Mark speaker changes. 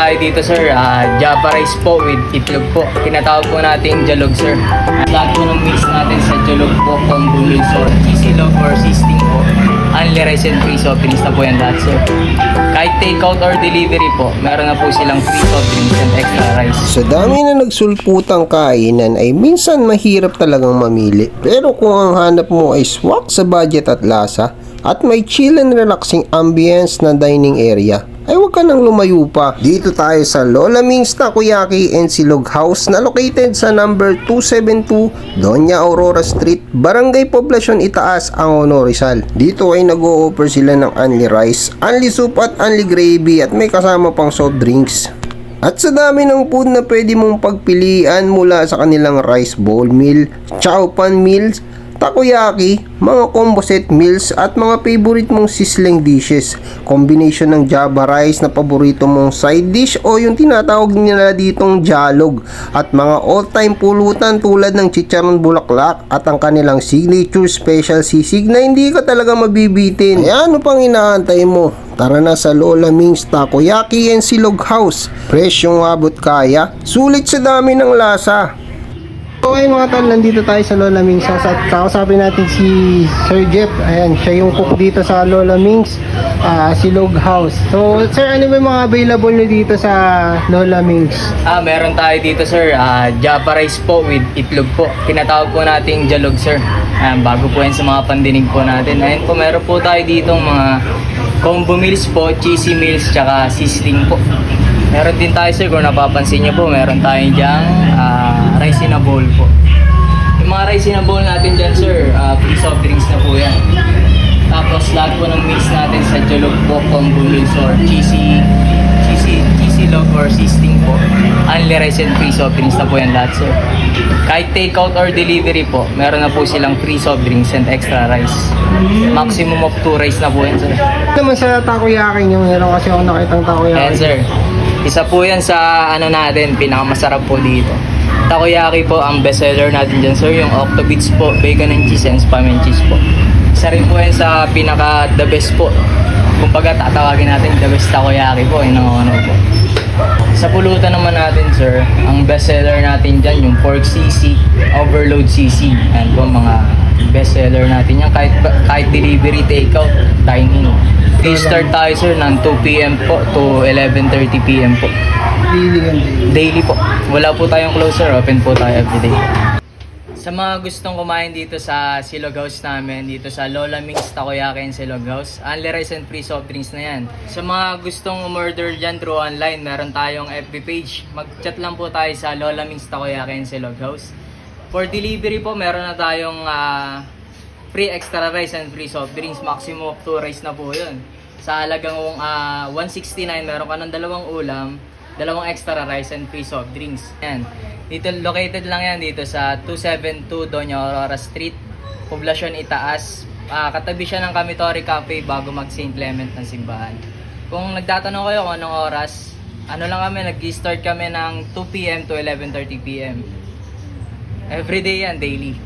Speaker 1: Ay dito sir, Java rice po with itlog po. Tinatawag po natin jalog sir. Lahat po ng mix natin sa jalog po, combo meals or cheesy log or sisting po. Only rice and free soft drinks na po yan lahat sir. Kahit takeout or delivery po, meron na po silang free soft drinks and extra rice.
Speaker 2: Sa dami na nagsulputang kainan ay minsan mahirap talagang mamili. Pero kung ang hanap mo ay swak sa budget at lasa at may chill and relaxing ambience na dining area, ay huwag ka nang lumayo pa. Dito tayo sa Lola Ming's Takoyaki and Silog House na located sa number 272 Doña Aurora Street, Barangay Poblacion Itaas, Angono, Rizal. Dito ay nag-o-offer sila ng only rice, only soup at only gravy at may kasama pang soft drinks. At sa dami ng food na pwede mong pagpilian mula sa kanilang rice bowl meal, chow pan meals, takoyaki, mga combo set meals at mga favorite mong sizzling dishes. Combination ng Java rice na paborito mong side dish o yung tinatawag nila ditong jalog at mga all-time pulutan tulad ng chicharon bulaklak at ang kanilang signature special sisig na hindi ka talaga mabibitin. Kaya ano pang inaantay mo? Tara na sa Lola Ming's Takoyaki and Silog House. Presyong abot kaya, sulit sa dami ng lasa. Okay mga tol, nandito tayo sa Lola Ming's House at kakausapin natin si Sir Jeff. Ayan, siya yung cook dito sa Lola Ming's Silog House. So sir, ano ba yung mga available nyo dito sa Lola Ming's?
Speaker 1: Meron tayo dito sir, Java rice po with itlog po. Tinatawag po natin jalog sir. Bago po yan sa mga pandinig po natin. Ayun po, meron po tayo dito mga combo meals po, cheesy meals, tsaka sizzling po. Meron din tayo sir, kung napapansin nyo po, meron tayo dyan rice in a bowl po. Yung mga rice in a bowl natin dyan sir, free soft drinks na po yan. Tapos lahat po ng meals natin sa jalog po, combo meals or cheesy log or sisting po. Only rice and free soft drinks na po yan lahat sir. Kahit takeout or delivery po, meron na po silang free soft drinks and extra rice. Maximum of 2 rice na po yan sir.
Speaker 2: Naman sa takoyaki nyo, meron kasi ako nakitang takoyaki.
Speaker 1: Ayan sir, isa po yan sa ano natin, pinakamasarap po dito. Takoyaki po, ang best seller natin dyan sir, yung Octobits po, bacon and cheese and spam and cheese po. Isa rin po yan sa pinaka the best po. Kung baga tatawagin natin the best takoyaki po, yun ang ano po. Sa pulutan naman natin sir, ang best seller natin dyan yung pork sisig, overload sisig. Ayan po mga best seller natin yan, kahit delivery, takeout, dine-in. Start tayo sir ng 2 PM po to 11:30 PM po. Daily po. Wala po tayong closer, open po tayo everyday. Sa mga gustong kumain dito sa Silog House namin, dito sa Lola Ming's Takoyaki and Silog House, only rice and free soft drinks na yan. Sa mga gustong umorder dyan through online, meron tayong FB page. Mag-chat lang po tayo sa Lola Ming's Takoyaki and Silog House. For delivery po, meron na tayong free extra rice and free soft drinks. Maximum of 2 rice na po yun. Sa halagang 169, meron ka ng 2 ulam, 2 extra rice and free soft drinks. Yan. Dito, located lang yan dito sa 272 Doña Aurora Street, Poblacion Itaas. Katabi siya ng Kamitori Cafe bago mag St. Clement ng simbahan. Kung nagtatanong kayo kung anong oras, ano lang kami, nag-start kami ng 2 PM to 11:30 PM. Everyday yan, daily.